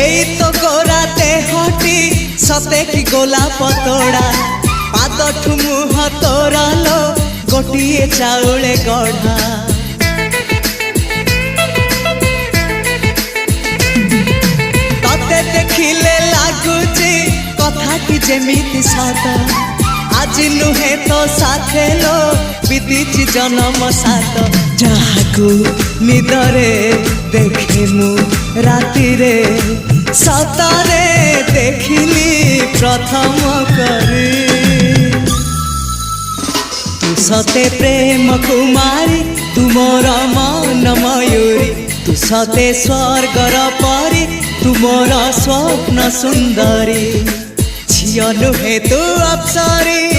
एई तो गोरा देहटी सते कि गोलाप तोड़ा पाद मुह तोरा लो गोटिए चाउले गढ़ा तते देखिले लागुची कथाटी जेमिति सत आज नुहे तो साथे लो बीतीची जन्म सात जहाकू निदरे देखे मु राति रे सतरे देखिली प्रथम करी तू सते प्रेम कुमारी तू मोर मन मयूरी तू सते स्वर्गर परी तू मोर स्वप्न सुंदरी झियो नुहे तू अप्सरी।